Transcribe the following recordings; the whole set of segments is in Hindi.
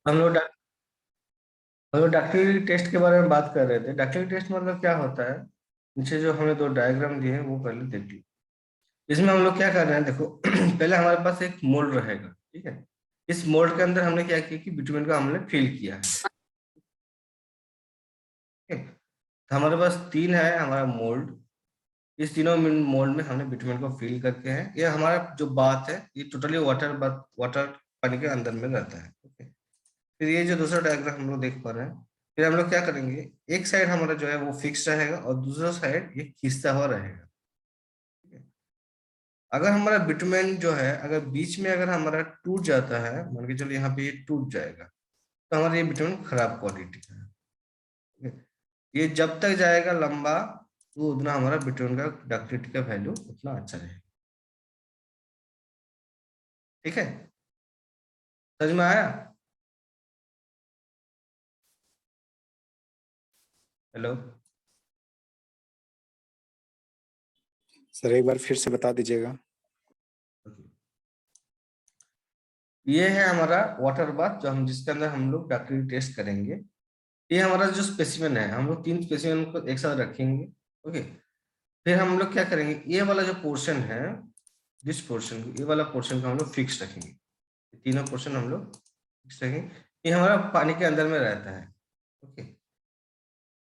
हम लोग डॉक्टरी टेस्ट के बारे में बात कर रहे थे। डॉक्टरी टेस्ट मतलब क्या होता है? नीचे जो हमने दो डायग्राम दिए हैं वो पहले देख लीजिए। इसमें हम लोग क्या कर रहे हैं, देखो पहले हमारे पास एक मोल्ड रहेगा, ठीक है। इस मोल्ड के अंदर हमने क्या किया कि बिटुमेन को हमने फिल किया है, ठीक है। तो हमारे पास तीन है हमारा मोल्ड। इस तीनों मोल्ड में हमने बिटुमेन को फिल करके है। ये हमारा जो बात है ये टोटली वाटर पानी के अंदर में रहता है, ओके। फिर ये जो दूसरा डायग्राम हम लोग देख पा रहे हैं, फिर हम लोग क्या करेंगे, एक साइड हमारा जो है वो फिक्स रहेगा और दूसरा साइड ये खिंचता हुआ रहेगा, ठीक है। अगर हमारा बिटुमेन जो है अगर बीच में अगर हमारा टूट जाता है, मान के चलो यहाँ पे ये टूट जाएगा, तो हमारा ये बिटुमेन खराब क्वालिटी का है, ठीक है। ये जब तक जाएगा लंबा तो उतना हमारा बिटुमेन का डक्टिलिटी का वैल्यू उतना अच्छा रहेगा, ठीक है। समझ में आया? हेलो। सर एक बार फिर से बता दीजिएगा। ये है हमारा वाटर बाथ जो हम जिसके अंदर हम लोग डक्टिलिटी टेस्ट करेंगे। ये हमारा जो स्पेसिमेन है, हम लोग तीन स्पेसिमेन को एक साथ रखेंगे, ओके। फिर हम लोग क्या करेंगे, ये वाला जो पोर्शन है, जिस पोर्शन को ये वाला पोर्शन को हम लोग फिक्स रखेंगे। तीनों पोर्शन हम लोग फिक्स रखेंगे। ये हमारा पानी के अंदर में रहता है, ओके।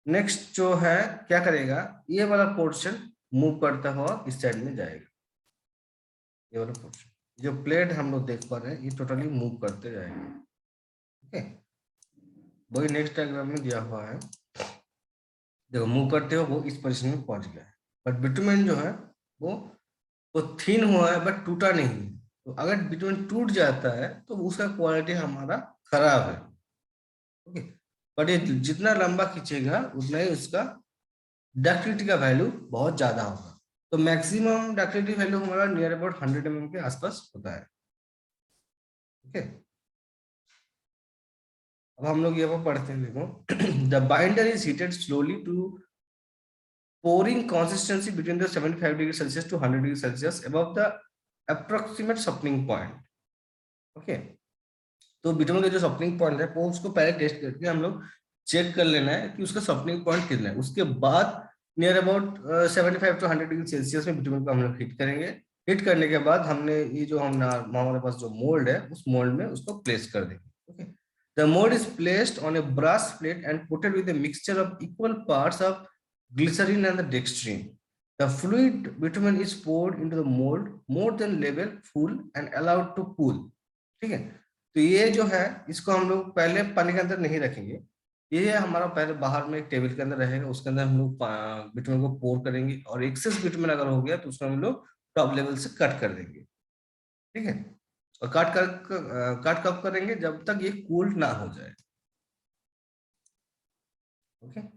नेक्स्ट जो है क्या करेगा, ये वाला पोर्शन मूव करता हुआ इस साइड में जाएगा। ये वाला पोर्शन जो प्लेट हम लोग देख पा रहे हैं ये टोटली मूव करते जाएगा, ओके। वही नेक्स्ट डायग्राम में दिया हुआ है। देखो मूव करते हो वो इस पोजीशन में पहुंच गया है। बट बिटुमेन जो है वो वो थिन हुआ है बट टूटा नहीं है। तो अगर बिटुमेन टूट जाता है तो उसका क्वालिटी हमारा खराब है, ओके। बट ये जितना लंबा खींचेगा उतना ही उसका डक्टिलिटी का वैल्यू बहुत ज्यादा होगा। तो मैक्सिमम डक्टिलिटी वैल्यू हमारा नियर अबाउट 100 mm के आसपास होता है, ओके। अब हम लोग यहाँ पर पढ़ते हैं, देखो the binder is heated slowly to pouring consistency between the 75 degrees Celsius to 100 degrees Celsius above the approximate softening point, okay. तो बिटुमेन का जो सॉफ्टनिंग पॉइंट है वो उसको पहले टेस्ट करके हम लोग चेक कर लेना है कि उसका सॉफ्टनिंग पॉइंट कितना है। उसके बाद near about 75 to 100 degree Celsius में बिटुमेन को हम लोग हीट करेंगे। हीट करने के बाद हमने ये जो हमारे पास जो मोल्ड है उस मोल्ड में उसको प्लेस कर देंगे, okay. The mould is placed on a brass plate and coated with a mixture of equal parts of glycerin and the dextrine. The fluid bitumen is poured into the mold more than level full and allowed to cool, ठीक है। तो ये जो है इसको हम लोग पहले पानी के अंदर नहीं रखेंगे। ये हमारा पहले बाहर में एक टेबल के अंदर रहेगा, उसके अंदर हम लोग बिटुमेन को पोर करेंगे और एक्सेस बिटुमेन अगर हो गया तो उसको हम लोग टॉप लेवल से कट कर देंगे, ठीक है। और कट कब करेंगे, जब तक ये कूल ना हो जाए, okay.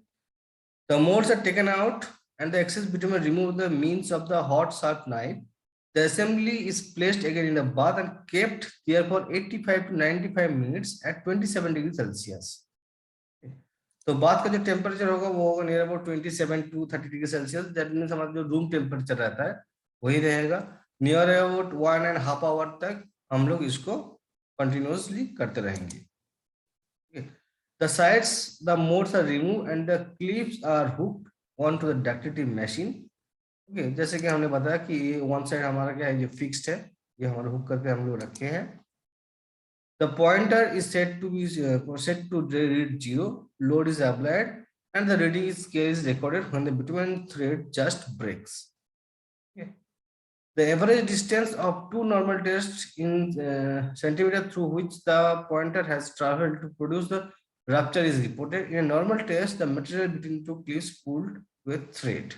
The molds are taken out and the excess bitumen removed with the means of the hot sharp knife. The assembly is placed again in the bath and kept there for 85 to 95 minutes at 27 degrees Celsius. तो बाथ का जो टेम्परेचर होगा वो होगा near about 27 to 30 degree Celsius. That means हमारा जो रूम टेम्परेचर रहता है वही रहेगा। नियर अबाउट 1.5 आवर तक हम लोग इसको कंटिन्यूअसली करते रहेंगे। The sides, the molds are removed and the clips are hooked onto the ductility machine. Okay, जैसे कि हमने बताया कि ये वन साइड हमारा क्या है, ये फिक्स्ड है, ये हमारा हुक करके हम लोग रखे हैं। The pointer is set to read 0, load is applied and the reading is recorded when the bitumen thread just breaks. Okay. The average distance of two normal tests in centimeter through which the pointer has traveled to produce the rupture is reported. In a normal test, the material between two clips pulled with thread.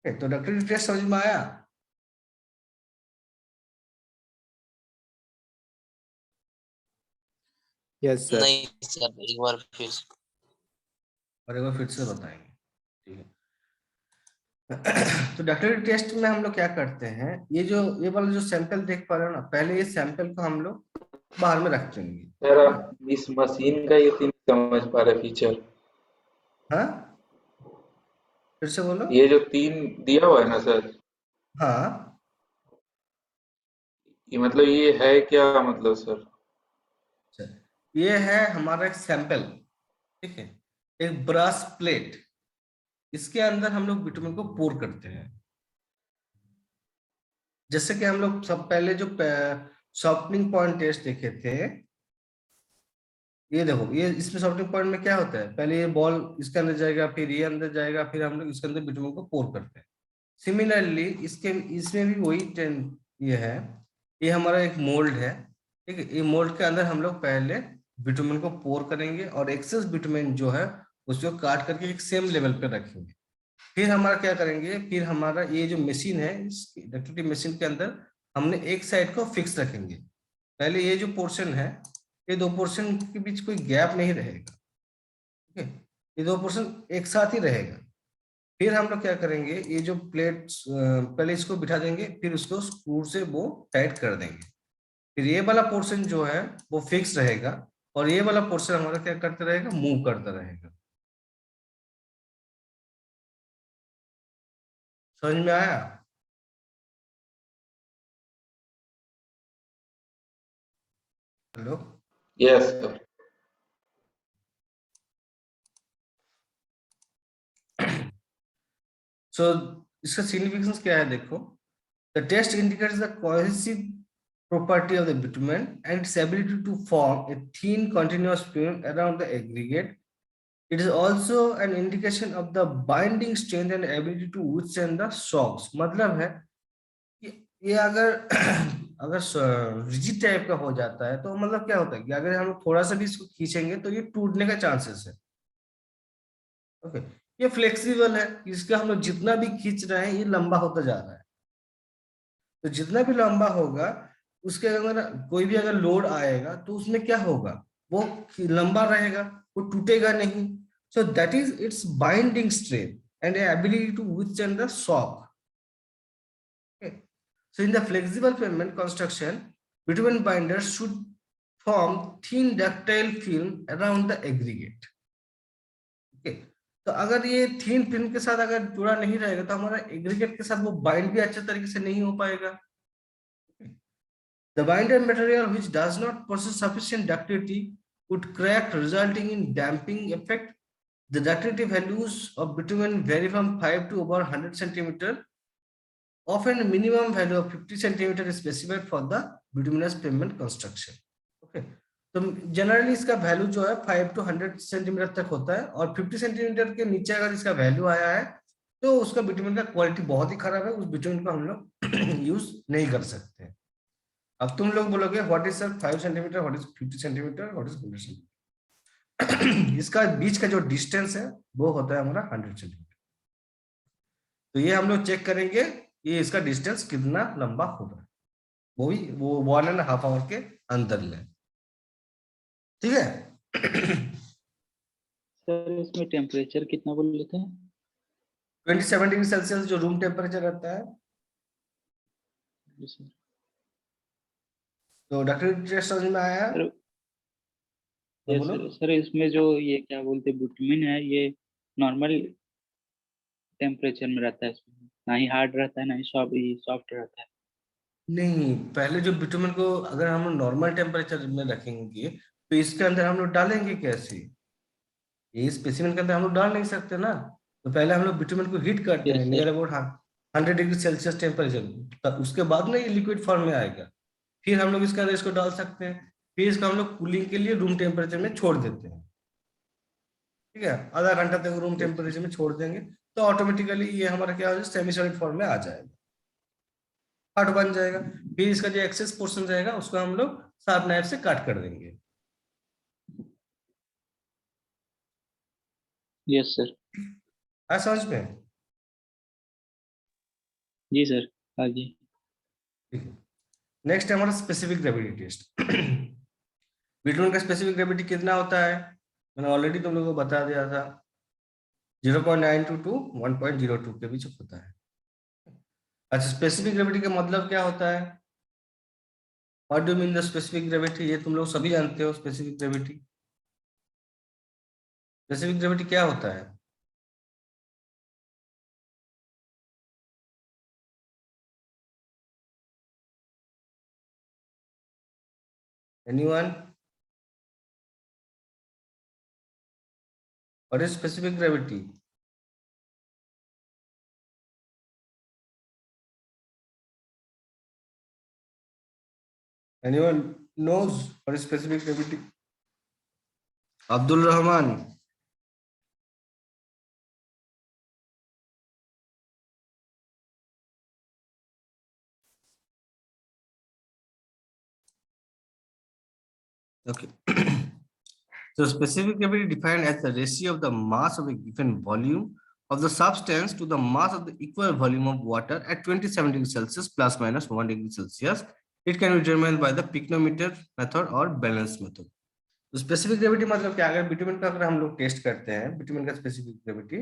Okay, तो डक्टिलिटी टेस्ट समझ में आया? Yes sir. नहीं सर, एक बार फिर और एक बार फिर से बताएंगे, ठीक है। तो डक्टिलिटी टेस्ट में हम लोग क्या करते हैं, ये वाला जो सैंपल देख पा रहे हो ना, पहले ये सैंपल को हम लोग बाहर में रख देंगे। सर आप इस मशीन का ये तीन समझ पा रहे फीचर? हाँ, फिर से बोलो। ये जो तीन दिया हुआ है ना सर, हाँ, ये मतलब ये है क्या मतलब सर? ये है हमारा एक सैंपल, ठीक है, एक ब्रास प्लेट, इसके अंदर हम लोग बिटुमेन को पोर करते हैं। जैसे कि हम लोग सब पहले जो सॉफ्टनिंग पॉइंट टेस्ट देखे थे, ये देखो, ये इसमें सॉफ्टनिंग पॉइंट में क्या होता है, पहले ये बॉल इसके अंदर जाएगा, फिर ये अंदर जाएगा, फिर हम लोग इसके अंदर बिटुमेन को पोर करते हैं। सिमिलरली इसके इसमें भी वही ये है, ये हमारा एक मोल्ड है, ठीक है, ये मोल्ड के अंदर हम लोग पहले बिटुमेन को पोर करेंगे और एक्सेस बिटुमेन जो है उसको काट करके एक सेम लेवल पे रखेंगे। फिर हमारा क्या करेंगे, फिर हमारा ये जो मशीन है, इस इलेक्ट्रिक मशीन के अंदर हमने एक साइड को फिक्स रखेंगे। पहले ये जो पोर्शन है, ये दो पोर्शन के बीच कोई गैप नहीं रहेगा, ठीक है, ये दो पोर्शन एक साथ ही रहेगा। फिर हम लोग क्या करेंगे, ये जो प्लेट पहले इसको बिठा देंगे, फिर उसको स्क्रू से वो टाइट कर देंगे। फिर ये वाला पोर्शन जो है वो फिक्स रहेगा और ये वाला पोर्शन हमारा क्या करते रहेगा, मूव करता रहेगा। समझ में आया? हेलो? Yes sir. सो इसका सिग्निफिकेंस क्या है, देखो, the test indicates the cohesive property of the bitumen and its ability to form a thin continuous film around the aggregate. It is also an indication of the binding strength and ability to withstand the shocks. मतलब है कि ये अगर अगर रिजिड टाइप का हो जाता है तो मतलब क्या होता है कि अगर हम थोड़ा सा भी इसको खींचेंगे तो ये टूटने का चांसेस है। ओके, ये फ्लेक्सिबल है, इसका हम लोग जितना भी खींच रहे हैं ये लंबा होता जा रहा है, तो जितना भी लंबा होगा उसके अंदर कोई भी अगर लोड आएगा तो उसमें क्या होगा, वो लंबा रहेगा, वो टूटेगा नहीं। So that is its binding strength and ability to withstand the shock. So in the flexible pavement construction, bitumen binders should form thin ductile film around the aggregate. Okay, तो अगर ये थीन फिल्म के साथ अगर जुड़ा नहीं रहेगा तो हमारा एग्रीगेट के साथ वो बाइंड भी अच्छे तरीके से नहीं हो पाएगा। The binder material which does not possess sufficient ductility would crack, resulting in damping effect. The ductility values of bitumen vary from 5 to over 100 centimeter. Often, a minimum value of 50 centimeter is specified for the bituminous pavement construction. Okay, तो जनरली इसका वैल्यू जो है 5 to 100 सेंटीमीटर तक होता है और 50 सेंटीमीटर के नीचे अगर इसका वैल्यू आया है तो उसका बिटुमिन का क्वालिटी बहुत ही खराब है, उस बिटुमिन को हम लोग यूज नहीं कर सकते। अब तुम लोग बोलोगे what is sir 5 centimetre, what is 50 centimetre, what is 100 centimetre? इसका बीच का जो डिस्टेंस है वो होता है हमारा 100 सेंटीमीटर। तो ये हम लोग चेक करेंगे ये इसका डिस्टेंस कितना लंबा होगा, वो भी वो 1.5 आवर के अंदर ले, ठीक है। सर इसमें टेम्परेचर कितना बोल लेते हैं? 27 डिग्री सेल्सियस जो रूम टेम्परेचर रहता है। जी सर। तो डॉक्टर टेस्ट समझ में आया? सर हाँ, यस बोलो। सर। सर इसमें जो ये क्या बोलते हैं बिटुमिन है, ये नॉर्मल टेम्परेचर में रहता है, इसमें ना ही हार्ड रहता है ना ही सॉफ्ट रहता है। नहीं, पहले जो बिटुमिन को अगर हम नॉर्मल टेम्परेचर में रखेंगे तो इसके अंदर हम लोग डालेंगे कैसे, ये स्पेसिमेन के अंदर हम लोग डाल नहीं सकते ना। तो पहले हम लोग बिटुमिन को हीट करते हैं yes near sir. About 100 degree Celsius temperature, तब उसके बाद ना ये लिक्विड फॉर्म में आएगा, फिर हम लोग इसके अंदर इसको डाल सकते हैं, फिर इसको हम लोग कूलिंग के लिए रूम टेम्परेचर में छोड़ देते हैं, ठीक है, आधा घंटा तक रूम टेम्परेचर में छोड़ देंगे तो ऑटोमेटिकली ये हमारा क्या हो जाएगा, सेमी सॉलिड फॉर्म में आ जाएगा, हार्ड बन जाएगा। फिर इसका जो एक्सेस पोर्शन रहेगा उसको हम लोग शार्प नाइफ से काट कर देंगे। Yes sir. आ समझ में? जी सर। हाँ जी। ठीक है, नेक्स्ट है हमारा स्पेसिफिक ग्रेविटी टेस्ट। बिटवीन का स्पेसिफिक ग्रेविटी कितना होता है, मैंने ऑलरेडी तुम लोगों को बता दिया था, 0.92 टू 1.02 के बीच होता है। अच्छा, स्पेसिफिक ग्रेविटी का मतलब क्या होता है, what do mean the specific gravity? ये तुम लोग सभी जानते हो स्पेसिफिक ग्रेविटी। स्पेसिफिक ग्रेविटी क्या होता है? Anyone? What is specific gravity? Anyone knows what is specific gravity? Abdul Rahman. Okay. So specific gravity defined as the ratio of the mass of a given volume of the substance to the mass of the equal volume of water at 27 degrees Celsius plus minus 1 degree Celsius. It can be determined by the pycnometer method or balance method. तो स्पेसिफिक ग्रेविटी मतलब क्या, अगर बिटुमेन का अगर हम लोग टेस्ट करते हैं बिटुमेन का स्पेसिफिक ग्रेविटी,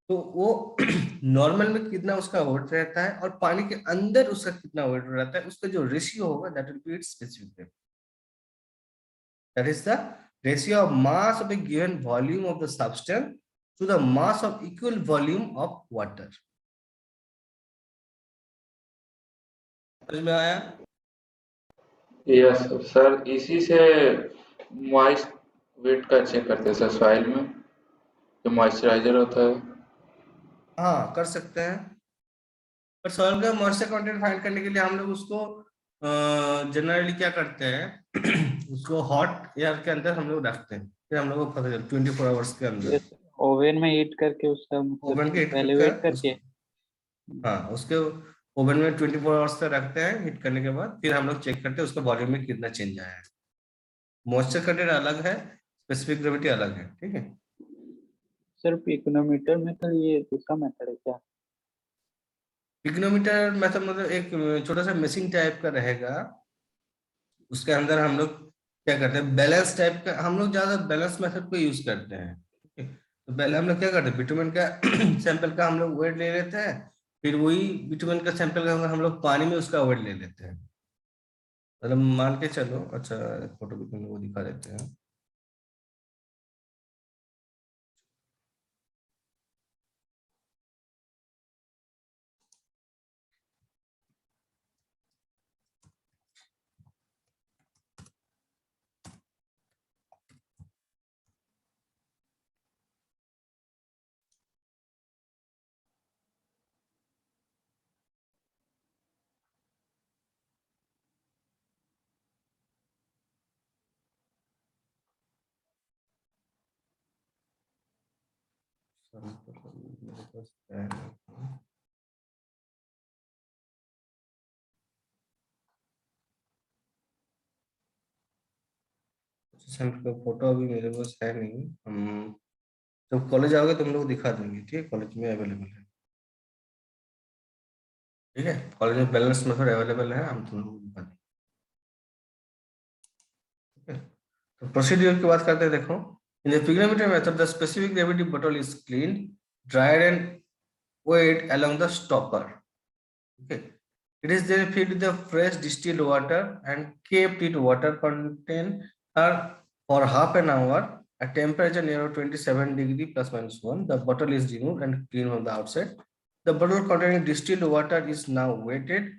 तो वो नॉर्मल में कितना उसका वेट रहता है और पानी के अंदर उसका कितना वेट रहता है, उसका जो रेशियो होगा that will be it's specific gravity. That is the ratio of mass of a given volume of the substance to the mass of equal volume of water. समझ में आया? यस सर, इसी से मॉइस्ट वेट का चेक करते हैं सर सॉइल में, जो मॉइस्चराइजर होता है. हाँ कर सकते हैं, पर सॉइल का मॉइस्चर कंटेंट फाइंड करने के लिए हम लोग उसको जनरली क्या करते हैं उसको हॉट एयर के अंदर हम लोग रखते हैं, फिर हम लोग को पता चलता 24 आवर्स के अंदर ओवन में हीट करके उसका ओवन के पहले वेट करके, हाँ उसके ओवन में 24 आवर्स तक रखते हैं. हीट करने के बाद फिर हम लोग चेक करते हैं उसका वॉल्यूम में कितना चेंज आया है. मॉइस्चर कंटेंट अलग है, स्पेसिफिक ग्रेविटी अलग है. ठीक है सिर्फ इकोनोमीटर में, तो ये दूसरा मेथड है क्या? पिग्नोमीटर मेथड मतलब एक छोटा सा मशीन टाइप का रहेगा, उसके अंदर हम लोग क्या करते हैं बैलेंस टाइप का, हम लोग ज्यादा बैलेंस मेथड को यूज करते हैं. तो पहले हम लोग क्या करते हैं बिटुमेन का सैंपल का हम लोग वेट ले लेते हैं, फिर वही बिटुमेन का सैंपल का हम लोग पानी में उसका वेट ले लेते हैं. मतलब मान के चलो, अच्छा फोटो वो दिखा देते हैं. मेरे पास है नहीं. सैंपल का फोटो अभी मेरे पास है नहीं, हम जब कॉलेज आओगे तो हम लोग दिखा देंगे. ठीक है, कॉलेज में अवेलेबल है. ठीक है, कॉलेज में बैलेंस मेथड अवेलेबल है, हम तुम लोग को दिखा देंगे. ठीक है, तो प्रोसीड्यूर की बात करते हैं. देखो, in the pycnometer method the specific gravity bottle is clean, dried and weighed along the stopper. Okay, it is then filled with the fresh distilled water and kept it water container for half an hour at temperature near 27 degree plus minus 1. The bottle is removed and cleaned from the outside. The bottle containing distilled water is now weighted.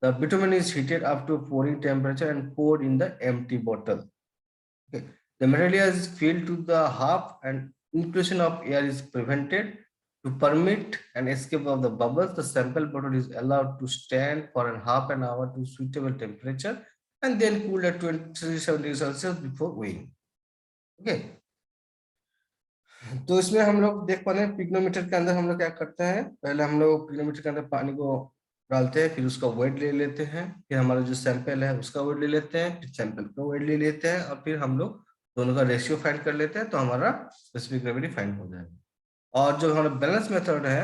The bitumen is heated up to pouring temperature and poured in the empty bottle. Okay, the material is filled to the half and inclusion of air is prevented. To permit an escape of the bubbles, the sample bottle is allowed to stand for half an hour to suitable temperature and then cooled at 27 degrees Celsius before weighing. Okay. तो इसमें हम लोग देख पा रहे हैं पिग्नोमीटर के अंदर हम लोग क्या करते हैं, पहले हम लोग पिग्नोमीटर के अंदर पानी को डालते हैं, फिर उसका वेट ले लेते हैं, फिर हमारा जो सैंपल है उसका वेट ले लेते हैं, फिर सैंपल का वेट ले लेते हैं और फिर हम लोग दोनों का रेशियो फाइंड कर लेते हैं, तो हमारा स्पेसिफिक ग्रेविटी फाइंड हो जाएगा. और जो हमारा बैलेंस मेथड है,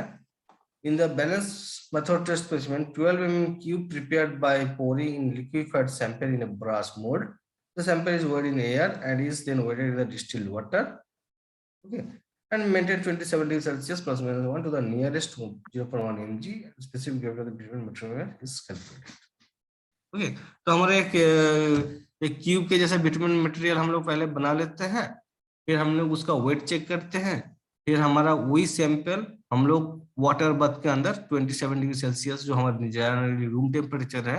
in the balance method test specimen 12 mm cube prepared by pouring in liquefied sample in a brass mold. The sample is weighed in air and is then weighted in the distilled water. Okay, and maintain 27 degrees Celsius plus minus 1 to the nearest 0.1 mg. Specific gravity of the bitumen material is calculated. Okay, तो हमारे एक क्यूब के जैसा बिटुमेन मटेरियल हम लोग पहले बना लेते हैं, फिर हम लोग उसका वेट चेक करते हैं, फिर हमारा वही सैंपल हम लोग वाटर बाथ के अंदर 27 डिग्री सेल्सियस जो हमारा जनरली रूम टेम्परेचर है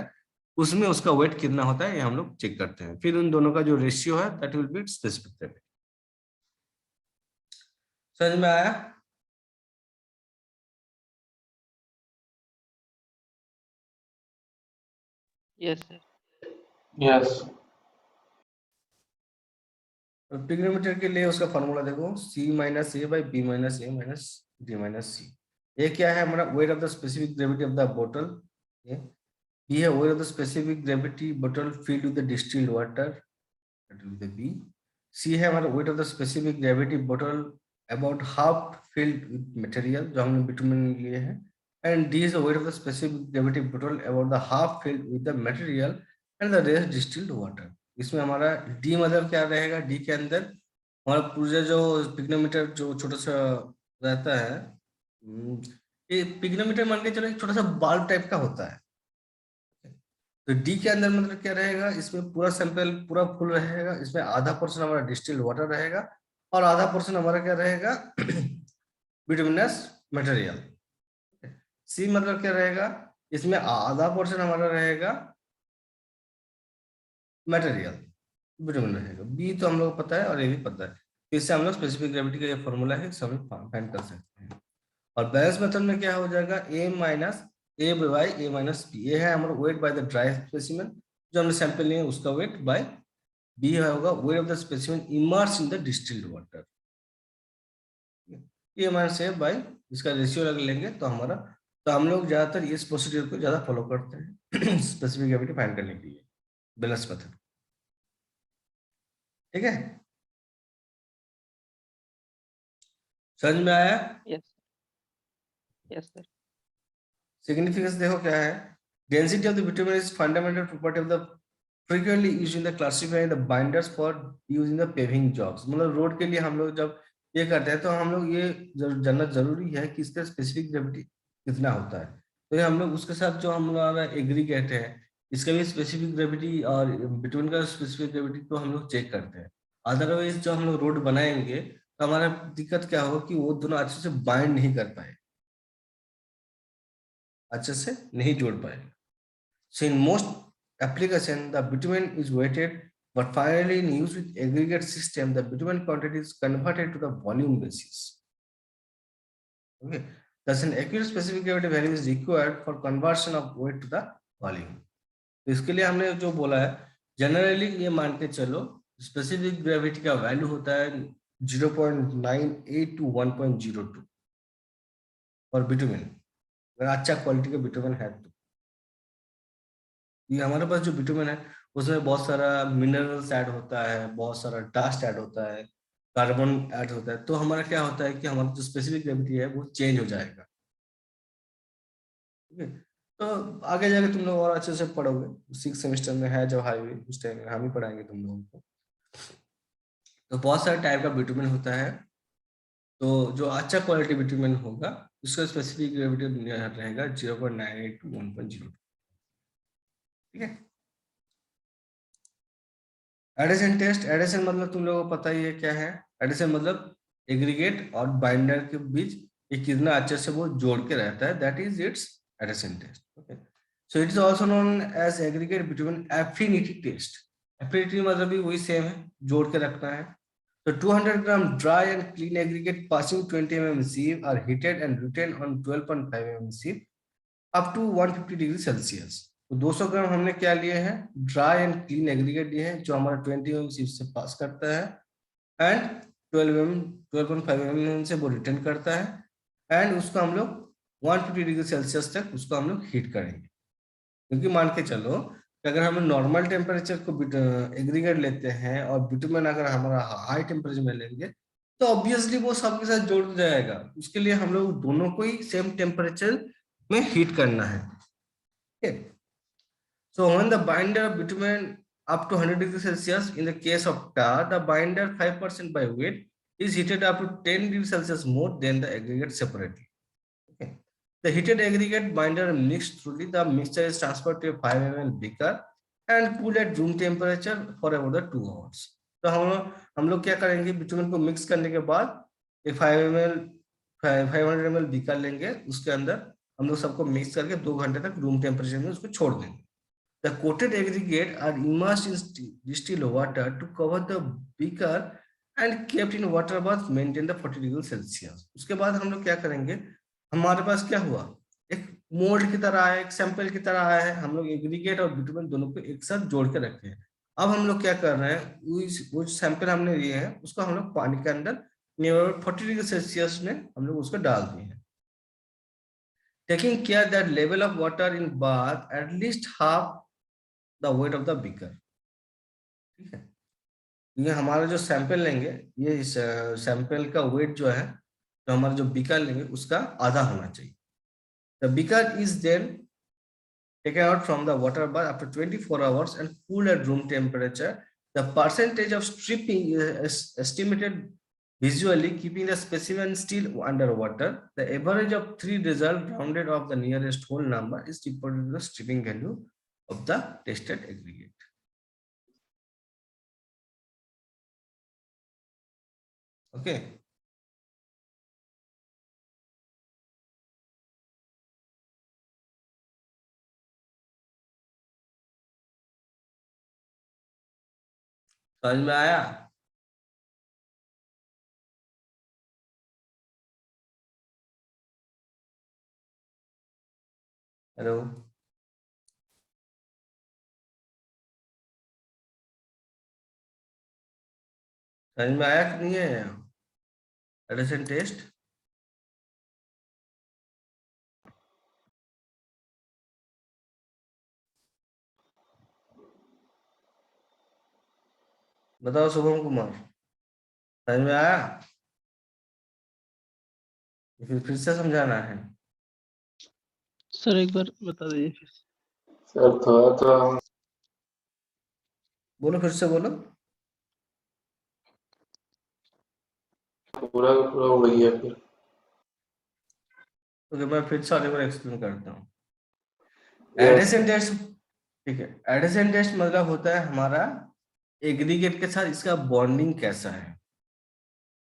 उसमें उसका वेट कितना होता है ये हम लोग चेक करते हैं. फिर उन दोनों का जो रेशियो है that will be specific gravity. समझ में आया? Yes sir. यस। ट्रिग्नोमेट्री के लिए उसका फॉर्मूला देखो, c minus A by B minus A minus D minus C. ये क्या है हमारा weight of the specific gravity of the बोतल, बी है weight of the specific gravity बोतल filled with the distilled water, that will be B. C है हमारा weight of the specific gravity बोतल about half filled with material, जो हमने बिटुमेन लिए हैं, and d is the weight of the specific gravity bottle about the half filled with the material and the rest distilled water। इसमें हमारा d मतलब क्या रहेगा, d के अंदर हमारा पूरा जो पिग्नोमीटर जो छोटा सा रहता है, ये पिग्नोमीटर मान के चलो एक छोटा सा बाल्ब टाइप का होता है। तो d के अंदर मतलब क्या रहेगा, इसमें पूरा सैंपल पूरा फुल रहेगा, इसमें आधा पोर्शन हमारा डिस्टिल्ड वाटर रहेगा और आधा पोर्शन हमारा क्या रहेगा बिटुमिनस मटेरियल। सी मतलब क्या रहेगा, इसमें आधा पोर्शन हमारा रहेगा मटेरियल, बिटुमिन रहेगा। बी तो हम लोग को पता है और ये भी पता है, तो इससे हम लोग स्पेसिफिक ग्रेविटी का ये फॉर्मूला है, इसे हम लोग फाइंड कर सकते हैं। और बैलेंस मेथड में क्या हो जाएगा, A minus A by A minus B. ये है हमारा weight by the dry specimen, जो हमने सैंपल लिए उसका वेट, बाय बी होगा weight of the specimen immerse in the distilled water. ये माइनस ए बाई, इसका रेशियो लग लेंगे तो हमारा, तो हम लोग ज्यादातर इस प्रोसीजर को ज्यादा फॉलो करते हैं स्पेसिफिक ग्रेविटी फाइंड करने के लिए, बैलेंस मेथड। ठीक है, समझ में आया? Yes yes sir. सिग्निफिकेंस देखो क्या है, density of the bitumen is fundamental property of the frequently used in the classifying the binders for use in the paving jobs. मतलब रोड के लिए हम लोग जब ये करते हैं तो हम लोग ये जानना जरूरी है कि इसका स्पेसिफिक ग्रेविटी कितना होता है। तो ये हम लोग उसके साथ जो हम लोग एग्रीगेट है, इसका भी स्पेसिफिक ग्रेविटी और बिटुमेन का स्पेसिफिक ग्रेविटी को हम लोग चेक करते हैं। अदरवाइज जो हम लोग रोड बनाएंगे तो हमारा दिक्कत क्या होगा कि वो दोनों अच्छे से बाइंड नहीं कर पाए, अच्छे से नहीं जोड़ पाए। So in most application, the bitumen is weighted, but finally in use with aggregate system, the bitumen quantity is converted to the volume basis. Okay, thus an accurate specific gravity value is required for conversion of weight to the volume. तो इसके लिए हमने जो बोला है, जनरली ये मान के चलो स्पेसिफिक ग्रेविटी का वैल्यू होता है 0.98 to 1.02 और बिटुमेन, अगर अच्छा क्वालिटी का बिटुमेन है तो। ये हमारे पास जो बिटुमेन है उसमें बहुत सारा मिनरल्स ऐड होता है, बहुत सारा डस्ट ऐड होता है, कार्बन ऐड होता है, तो हमारा क्या होता है कि हमारा जो स्पेसिफिक ग्रेविटी है वो चेंज हो जाएगा। ठीक है, तो आगे जाके तुम लोग और अच्छे से पढ़ोगे, 6th सेमेस्टर में है जब हाईवे, उस टाइम में हम ही पढ़ाएंगे तुम लोगों को। तो बहुत सारे टाइप का बिटुमेन होता है, तो जो अच्छा क्वालिटी बिटुमेन होगा उसका स्पेसिफिक ग्रेविटी रहेगा 0.98 to 1.02। ठीक है, एडिशन टेस्ट, एडिशन मतलब तुम लोगों को पता ही है क्या है। एडिशन मतलब एग्रीगेट और बाइंडर के बीच ये कितना अच्छे से वो जोड़ के रहता है, that is its addition test. Okay, so it is also known as aggregate between affinity test. Affinity मतलब भी वही सेम है, जोड़ के रखना है। तो 200 gram dry and clean aggregate passing 20 mm sieve are heated and retained on 12.5 mm sieve up to 150 degree Celsius. तो 200 ग्राम हमने क्या लिए हैं, ड्राई एंड क्लीन एग्रीगेट लिए हैं, जो हमारा 20 mm sieve से पास करता है एंड 12.5 mm से वो रिटर्न करता है, एंड उसको हम लोग 150 डिग्री सेल्सियस तक उसको हम लोग हीट करेंगे। क्योंकि मान के चलो कि अगर हम नॉर्मल टेम्परेचर को एग्रीगेट लेते हैं और बिटुमेन अगर हमारा हाई टेम्परेचर में लेंगे तो ऑब्वियसली वो सबके साथ जोड़ जाएगा। उसके लिए हम लोग दोनों को ही सेम टेम्परेचर में हीट करना है। So when the binder of bitumen up to 100 degrees Celsius, in the case of tar, the binder 5% by weight is heated up to 10 degrees Celsius more than the aggregate separately. Okay. The heated aggregate binder mixed thoroughly, the mixture is transferred to a 5 ml beaker and cooled at room temperature for about 2 hours. तो हम लोग क्या करेंगे, बिटुमेन को मिक्स करने के बाद एक 500 ml बीकर लेंगे, उसके अंदर हम लोग सबको मिक्स करके 2 घंटे तक रूम टेम्परेचर में उसको छोड़ देंगे। The coated aggregate are immersed in distilled water to cover the beaker and kept in water bath maintain the 40 degree Celsius. उसके बाद हम लोग क्या करेंगे, हमारे पास क्या हुआ, एक मोल्ड की तरह आया, एक सैंपल की तरह आया है, हम लोग एग्रीगेट और बिटुमेन दोनों को एक साथ जोड़ के रखे हैं। अब हम लोग क्या कर रहे हैं, वो सैंपल हमने लिए हैं उसको हम लोग पानी के अंदर नियर 40 डिग्री सेल्सियस में हम लोग उसको डाल दिए हैं। Taking care that level of water in bath at least half the wait of the beaker. ठीक है, ये हमारा जो सैंपल लेंगे, ये इस सैंपल का वेट जो है, तो हमारा जो बीकर लेंगे उसका आधा होना चाहिए। The beaker is then taken out from the water bath after 24 hours and cooled at room temperature. The percentage of stripping is estimated visually, keeping the specimen still underwater. The average of 3 results rounded off the nearest whole number is reported to the stripping value of the tested aggregate. Okay. समझ में आया? हेलो, समझ में आया कि नहीं है एडिशन टेस्ट? बताओ शुभम कुमार, समझ में आया? फिर से समझाना है? सर एक बार बता दीजिए फिर से। सर थोड़ा थोड़ा बोलो, फिर से बोलो। पूरा का पूरा वही है फिर। ओके, मैं फिर से एक बार एक्सप्लेन करता हूँ। Yes, एडिशन टेस्ट, ठीक है, एडिशन टेस्ट मतलब होता है हमारा एग्रीगेट के साथ इसका बॉन्डिंग कैसा है।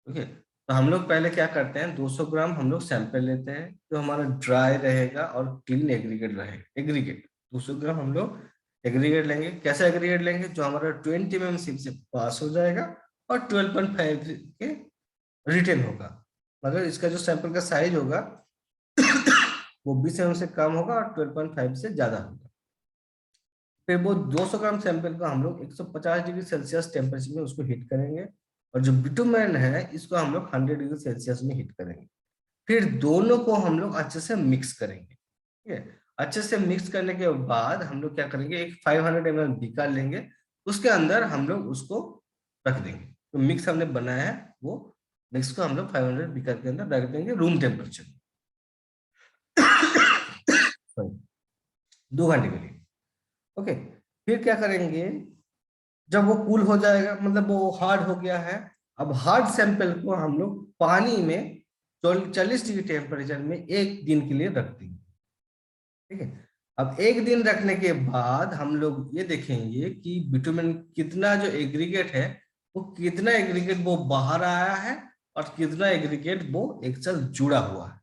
ओके, तो हम लोग पहले क्या करते हैं, 200 ग्राम हम लोग सैंपल लेते हैं जो हमारा ड्राई रहेगा और क्लीन एग्रीगेट रहेगा। एग्रीगेट 200 ग्राम हम लोग एग्रीगेट लेंगे। कैसा एग्रीगेट लेंगे, जो हमारा 20 mm सिप से पास हो जाएगा और 12.5 के रिटेन होगा। मतलब इसका जो सैंपल का साइज होगा वो 20 mm से कम होगा और 12.5 से ज्यादा होगा। फिर वो 200 ग्राम सैंपल को हम लोग 150 डिग्री सेल्सियस टेम्परेचर में उसको हीट करेंगे, और जो बिटुमेन है इसको हम लोग 100 डिग्री सेल्सियस में हीट करेंगे। फिर दोनों को हम लोग अच्छे से मिक्स करेंगे। ठीक है, अच्छे से मिक्स करने के बाद हम लोग क्या करेंगे, एक 500 ml बीकर लेंगे, उसके अंदर हम लोग उसको रख देंगे। तो मिक्स हमने बनाया है वो मिक्स को हम लोग 500 बीकर के अंदर रख देंगे रूम टेम्परेचर में 2 घंटे के लिए। ओके, फिर क्या करेंगे, जब वो कूल हो जाएगा, मतलब वो हार्ड हो गया है, अब हार्ड सैंपल को हम लोग पानी में 40 डिग्री टेम्परेचर में 1 दिन के लिए रख देंगे। ठीक है, अब 1 दिन रखने के बाद हम लोग ये देखेंगे कि बिटुमेन कितना जो एग्रीगेट है वो कितना एग्रीगेट वो बाहर आया है और कितना एग्रीगेट वो एक साथ जुड़ा हुआ है।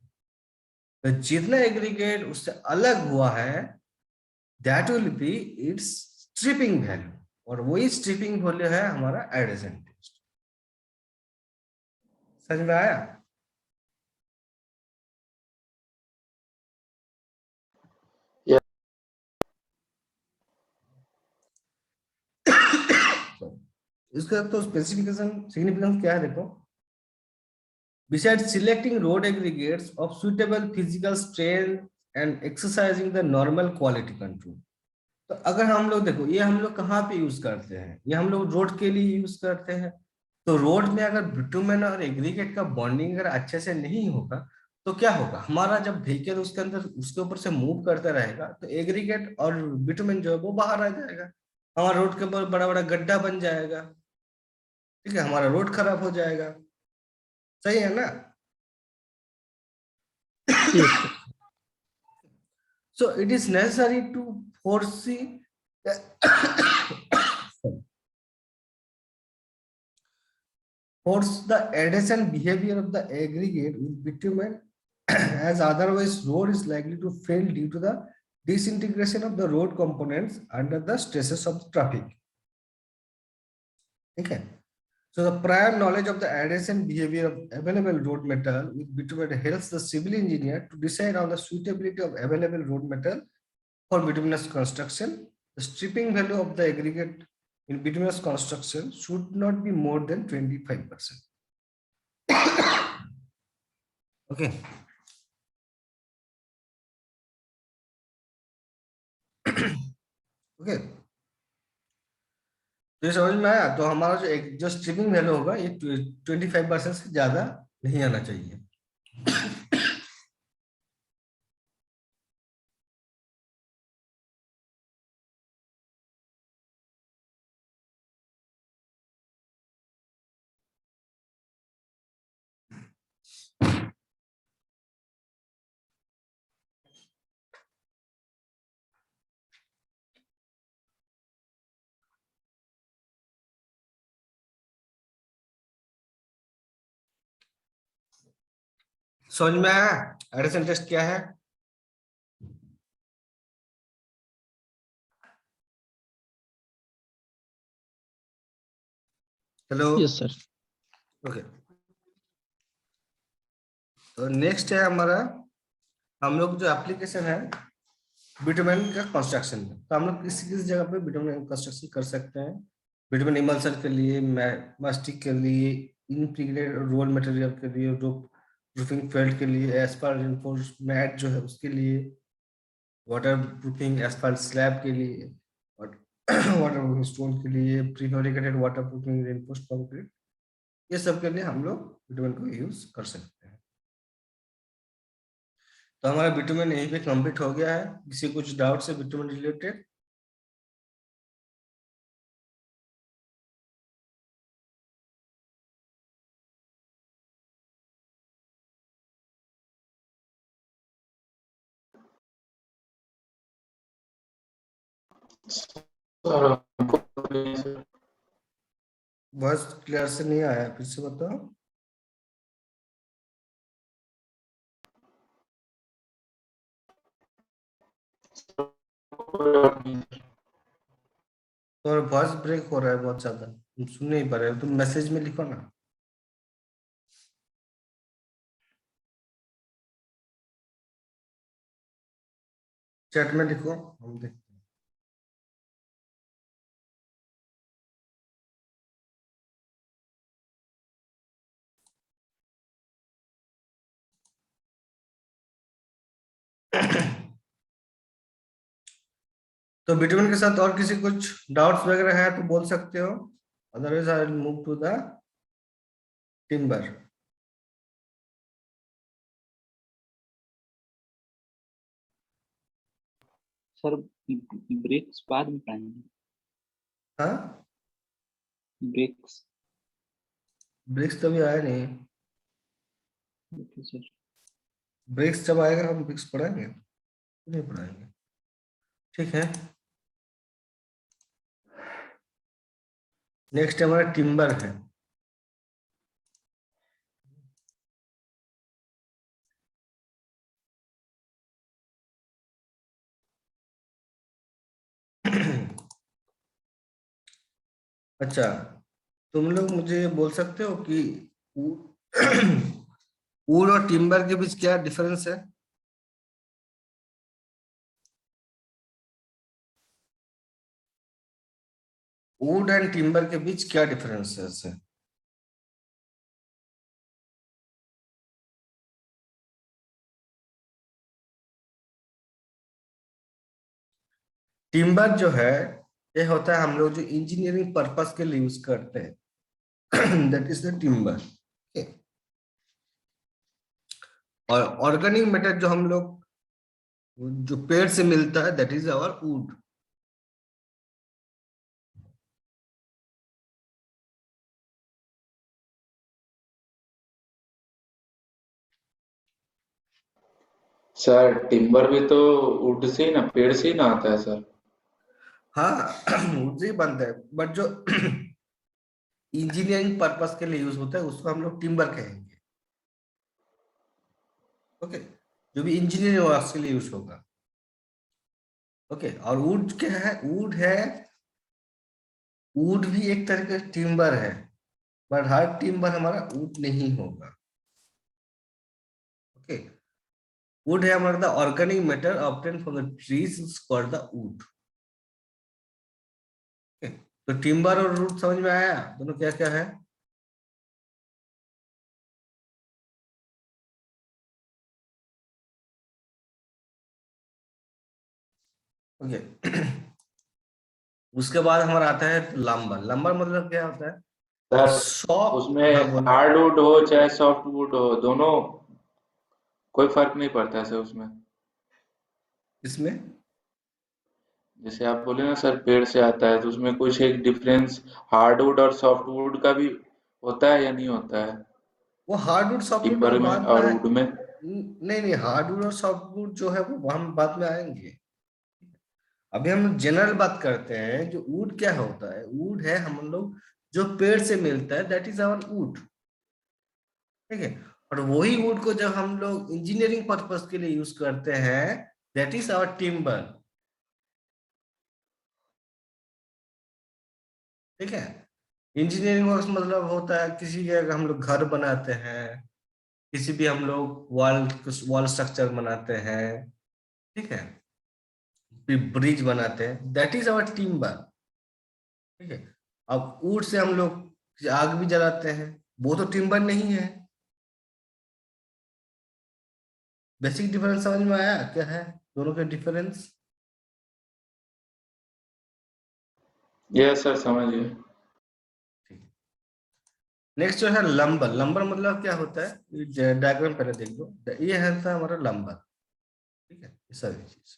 तो जितना एग्रीगेट उससे अलग हुआ है that will be its stripping value, और वही स्ट्रिपिंग वैल्यू है हमारा एडिशन टेस्ट। समझ में आया? Yes. इसका तो स्पेसिफिकेशन सिग्निफिकेंस क्या है, देखो। Besides selecting road aggregates of suitable physical strength and exercising the normal quality control, तो अगर हम लोग देखो ये हम लोग कहाँ पे यूज करते हैं, ये हम लोग रोड के लिए यूज करते हैं। तो रोड में अगर बिटुमेन और एग्रीगेट का बॉन्डिंग अगर अच्छे से नहीं होगा तो क्या होगा, हमारा जब व्हीकल उसके अंदर उसके ऊपर से मूव करता रहेगा तो एग्रीगेट और बिटुमेन जो है वो बाहर आ जाएगा, हमारा रोड के ऊपर बड़ा बड़ा गड्ढा बन जाएगा। ठीक है, हमारा रोड खराब हो जाएगा। सही है ना? So it is necessary to foresee the adhesion behavior of the aggregate with bitumen as otherwise road is likely to fail due to the disintegration of the road components under the stresses of traffic. ठीक है, So the prior knowledge of the adjacent behavior of available road metal with bitumen helps the civil engineer to decide on the suitability of available road metal for bituminous construction. The stripping value of the aggregate in bituminous construction should not be more than 25%. Okay. Okay. तो ये समझ में आया। तो हमारा जो स्ट्रिपिंग वैल्यू होगा ये 25% से ज्यादा नहीं आना चाहिए। समझ में आया एडिशन टेस्ट क्या है? हेलो। Yes sir. ओके। तो नेक्स्ट है हमारा, हम लोग जो एप्लीकेशन है बिटुमेन का कंस्ट्रक्शन में, तो हम लोग किस जगह पे बिटुमेन कंस्ट्रक्शन कर सकते हैं? बिटुमेन इमल्सन के लिए, मास्टिक के लिए, इनप्रिग्नेट रोल मटेरियल के लिए, रूफिंग फेल्ट के लिए, एस्फाल्ट रिइंफोर्स मैट जो है उसके लिए, वाटर प्रूफिंग एस्फाल्ट स्लैब के लिए, वाटर प्रूफिंग स्टोन के लिए, prefabricated water proofing reinforced concrete, ये सब के लिए हम लोग बिटुमेन को यूज कर सकते हैं। तो हमारा बिटुमेन यहीं पे कंप्लीट हो गया है। किसी कुछ डाउट से बिटुमेन रिलेटेड? सर हमको नहीं सर। वॉइस क्लियर से नहीं आया, फिर से बताओ। तो वॉइस ब्रेक हो रहा है बहुत ज्यादा, तुम सुन नहीं पा रहे हो। तुम मैसेज में लिखो ना। चैट में लिखो, हम देखते हैं। तो बिटुमेन के साथ और किसी कुछ डाउट्स वगैरह है तो बोल सकते हो, otherwise I will move to the timber. Sir bricks बाद में पढ़ाएंगे। हाँ, ब्रिक्स। ब्रिक्स तो अभी आया नहीं। Okay sir. ब्रिक्स जब आएगा हम ब्रिक्स पढ़ाएंगे, नहीं पढ़ाएंगे। ठीक है। नेक्स्ट हमारा टिम्बर है। अच्छा, तुम लोग मुझे बोल सकते हो कि वुड और टिम्बर के बीच क्या डिफरेंस है? वुड एंड टिम्बर के बीच क्या डिफरेंस है? टिम्बर जो है ये होता है हम लोग जो इंजीनियरिंग पर्पस के लिए यूज करते हैं, दैट इज द टिम्बर। और ऑर्गेनिक मैटर जो हम लोग जो पेड़ से मिलता है that is our wood. Sir timber भी तो वुड से ही ना, पेड़ से ही ना आता है सर। हाँ, वुड से ही बनता है, बट जो इंजीनियरिंग पर्पस के लिए यूज होता है उसको हम लोग टिम्बर कहेंगे। ओके, जो भी इंजीनियरिंग वर्क के लिए यूज होगा। ओके, और वुड क्या है? वुड भी एक तरह का टिम्बर है। बट हर टिम्बर हमारा वुड नहीं होगा। ओके, वुड है हमारा the organic matter obtain from the trees is called the wood. तो टिम्बर और वुड समझ में आया दोनों क्या क्या है? ओके उसके बाद हमारा आता है लंबर। लंबर मतलब क्या होता है? सर सॉफ्ट, उसमें हाँ बोलो। हार्डवुड हो चाहे सॉफ्टवुड हो, दोनों कोई फर्क नहीं पड़ता है सर उसमें। इसमें जैसे आप बोले ना सर पेड़ से आता है, तो उसमें कुछ एक डिफरेंस हार्डवुड और सॉफ्टवुड का भी होता है या नहीं होता है, वो हार्डवुड सॉफ्टवुड टिम्बर हम में बाद में और वुड में? नहीं नहीं, हार्डवुड और सॉफ्टवुड जो है वो हम बाद में आएंगे। अभी हम जनरल बात करते हैं। जो वुड क्या होता है? वुड है हम लोग जो पेड़ से मिलता है, दैट इज आवर वुड। ठीक है, और वही वुड को जब हम लोग इंजीनियरिंग पर्पस के लिए यूज करते हैं, दैट इज आवर टिम्बर। ठीक है, इंजीनियरिंग वर्क मतलब होता है किसी के, अगर हम लोग घर बनाते हैं, किसी भी हम लोग वॉल वॉल स्ट्रक्चर बनाते हैं, ठीक है, ब्रिज बनाते हैं, दैट इज आवर टिम्बर। ठीक है, अब ऊट से हम लोग आग भी जलाते हैं, वो तो टिम्बर नहीं है। बेसिक डिफरेंस समझ में आया क्या है दोनों के डिफरेंस? यस सर, समझ गए। नेक्स्ट जो है लंबर। लंबर मतलब क्या होता है? डायग्राम पहले देख लो। ये है हमारा लंबर। ठीक है, ये सारी चीज।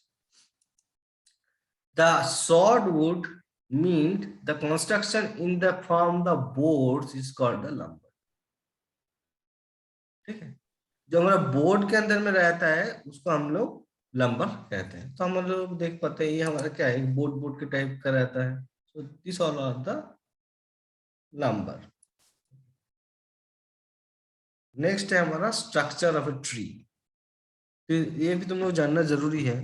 The swordwood meant the construction in the from the boards is called the lumber। ठीक है, जो हमारा बोर्ड के अंदर में रहता है उसको हम लोग लंबर कहते हैं। तो हम लोग देख पाते हैं ये हमारा क्या है, बोर्ड बोर्ड के टाइप का रहता है। So this all are the lumber. Next है हमारा स्ट्रक्चर ऑफ ए ट्री। तो ये भी तुम लोग जानना जरूरी है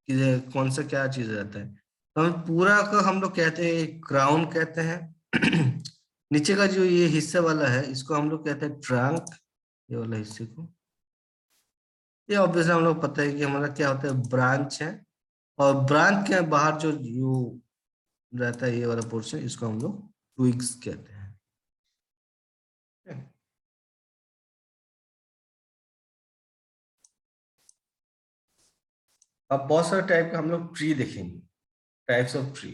कि ये कौन सा क्या चीज रहता है। तो हम पूरा का हम लोग कहते हैं क्राउन कहते हैं। नीचे का जो ये हिस्सा वाला है इसको हम लोग कहते हैं ट्रंक, ये वाला हिस्से को। ये ऑब्वियसली हम लोग पता है कि हमारा क्या होता है, ब्रांच है। और ब्रांच के बाहर जो रहता है ये वाला पोर्शन, इसको हम लोग ट्विग्स कहते हैं। अब बहुत सारे टाइप का हम लोग ट्री देखेंगे, types of tree.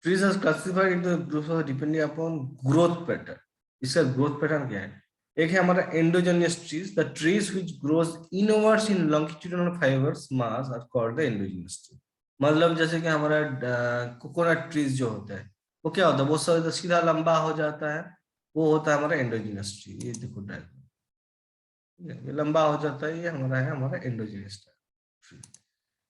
Trees are classified into groups depending upon growth pattern. इसका ग्रोथ पैटर्न क्या है? एक है हमारा endogenous trees, the trees which grows inwards in longitudinal fibres mass are called the endogenous tree. मतलब जैसे कि हमारा कोकोनट ट्रीज जो होता है वो क्या होता है, वो सीधा लंबा हो जाता है, वो होता है हमारा एंडोजेनियस ट्री। ये देखो डायग्राम, ये लंबा हो जाता है, ये हमारा एंडोजेनियस ट्री।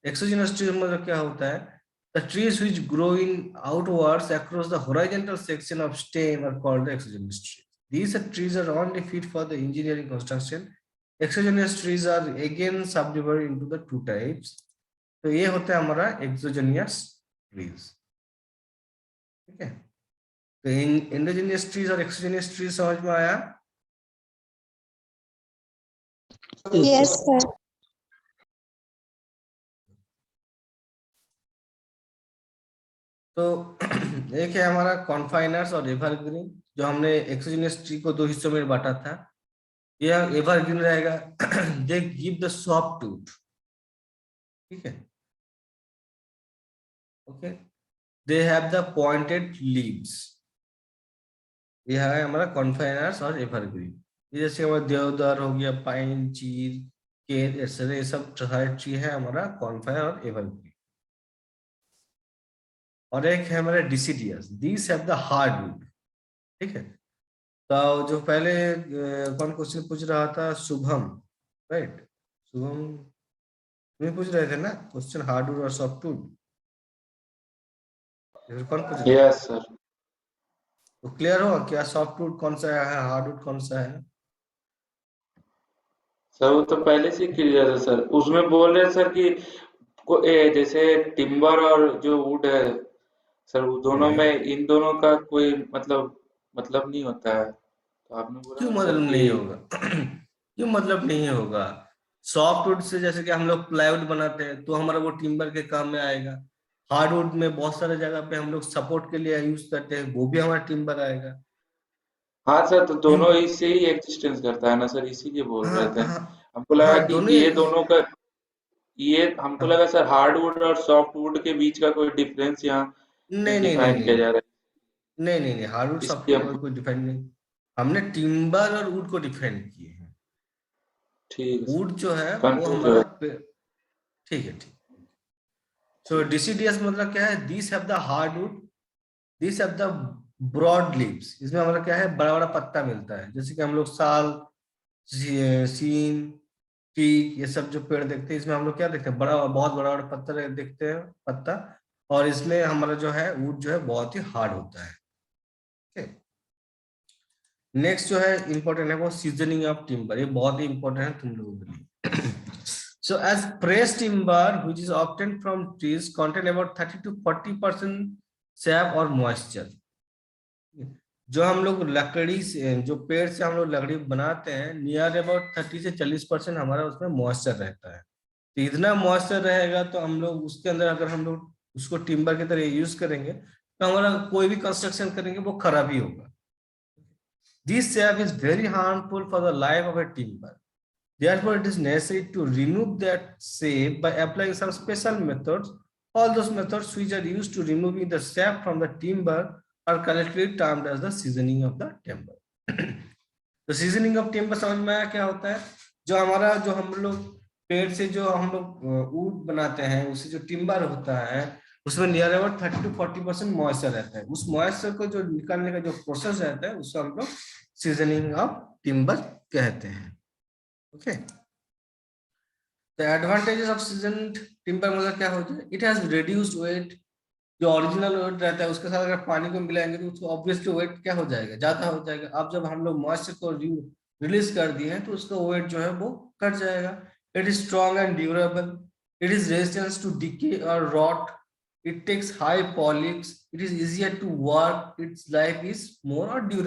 एक्सोजेनस ट्री मतलब क्या होता है? The trees which grow in outwards across the horizontal section of stem are called the exogenous trees. These trees are only fit for the engineering construction. Exogenous trees are again subdivided into the two types. तो ये होता है हमारा exogenous trees। ठीक है, तो endogenous trees और exogenous trees समझ में आया? Yes, sir. तो एक है हमारा कॉन्फाइनर्स और एवरग्रीन। जो हमने एक्सोजेनस ट्री को दो हिस्सों में बांटा था, यह एवरग्रीन रहेगा। They give the soft tooth. ठीक है, okay, they have the pointed leaves. यह है हमारा कॉन्फाइनर्स और एवरग्रीन। ये जैसे हमारा देवदार हो गया, पाइन, चीर, केर, एक्सेट्रा, ये सब सारे ट्री है हमारा कॉन्फाइनर और एवरग्रीन। और एक है हमारा deciduous, these have the hardwood. ठीक है, तो जो पहले कौन क्वेश्चन पूछ रहा था? शुभम, राइट? शुभम तुम्हें पूछ रहे थे ना क्वेश्चन, हार्डवुड और सॉफ्टवुड। कौन पूछ रहा था? Yes sir. तो क्लियर हो क्या सॉफ्टवुड कौन सा है, हार्डवुड कौन सा है? सर वो तो पहले से क्लियर है सर, उसमें बोल रहे हैं सर कि जैसे टिम्बर और जो वुड है सर, वो दोनों में इन दोनों का कोई मतलब नहीं होता है। आपने बोला क्यों ना मतलब सर नहीं कि होगा? क्यों मतलब नहीं होगा? सॉफ्टवुड से जैसे कि हम लोग प्लाईवुड बनाते हैं तो हमारा वो टिम्बर के काम में आएगा। हार्डवुड में बहुत सारे जगह पे हम लोग सपोर्ट के लिए यूज करते हैं, वो भी हमारा टिम्बर आएगा। हाँ सर, तो इन दोनों इससे ही एग्जिस्टेंस करता है ना सर, इसीलिए बोल हाँ रहे थे। हाँ हमको लगा हाँ, कि दोनों ये दोनों का, ये हमको हाँ, लगा सर हार्डवुड और सॉफ्टवुड के बीच का कोई डिफरेंस यहाँ नहीं नहीं नहीं डिफाइन नहीं किया जा रहा नहीं नहीं नहीं, हार्डवुड है, इसलिए सॉफ्टवुड हम। कोई डिफाइन नहीं। हमने टिम्बर और वुड को डिफाइन किए हैं। ठीक है सर, वुड जो है वो कंफ्यूज हो हमारा ठीक है, ठीक। सो ठीक। डिसीडियस मतलब क्या है? These have the hardwood, this have the broad leaves. इसमें हमारा क्या है? बड़ा बड़ा पत्ता मिलता है, जैसे कि हम लोग साल, सीन, टीक, ये सब जो पेड़ देखते हैं इसमें हम लोग क्या देखते हैं? बड़ा, बहुत बड़ा बड़ा पत्ता देखते हैं, पत्ता। और इसमें हमारा जो है वुड जो है बहुत ही हार्ड होता है। नेक्स्ट जो है इंपॉर्टेंट है वो सीजनिंग ऑफ टिम्बर। ये बहुत ही इंपॉर्टेंट है तुम लोगों के लिए। So as pressed timber, which is obtained from trees, contain about 30 to 40% sap or moisture. जो हम लोग लकड़ी से, जो पेड़ से हम लोग लकड़ी बनाते हैं, नियर अबाउट 30 से 40% हमारा उसमें मॉइस्चर रहता है। तो इतना मॉइस्चर रहेगा तो हम लोग उसके अंदर अगर हम लोग उसको टिम्बर की तरह यूज करेंगे तो हमारा कोई भी कंस्ट्रक्शन करेंगे वो खराब ही होगा। This sap is very harmful for the life of a timber. Therefore, it is necessary to remove that sap by applying some special methods. All those methods which are used to removing the sap from the timber are collectively termed as the seasoning of the timber. तो सीजनिंग ऑफ टिम्बर समझ में आया क्या होता है? जो हमारा, जो हम लोग पेड़ से जो हम लोग वुड बनाते हैं, उससे जो टिम्बर होता है उसमें नियर अबाउट 30 to 40% मॉइस्चर रहता है। उस मॉइस्चर को जो निकालने का जो प्रोसेस रहता है उसको हम लोग सीजनिंग ऑफ टिम्बर कहते हैं। Okay, the advantages of seasoned timber मतलब क्या होता है? It has reduced weight. जो ओरिजिनल वेट रहता है उसके साथ अगर पानी को मिलाएंगे तो उसको ऑब्वियसली वेट क्या हो जाएगा? ज्यादा हो जाएगा। अब जब हम लोग मॉइस्चर को रिलीज कर दिए हैं तो उसका वेट जो है वो कट जाएगा। It is strong and durable. It is resistance to decay और rot. It takes high polish. It is easier to work. Its life is more or durable.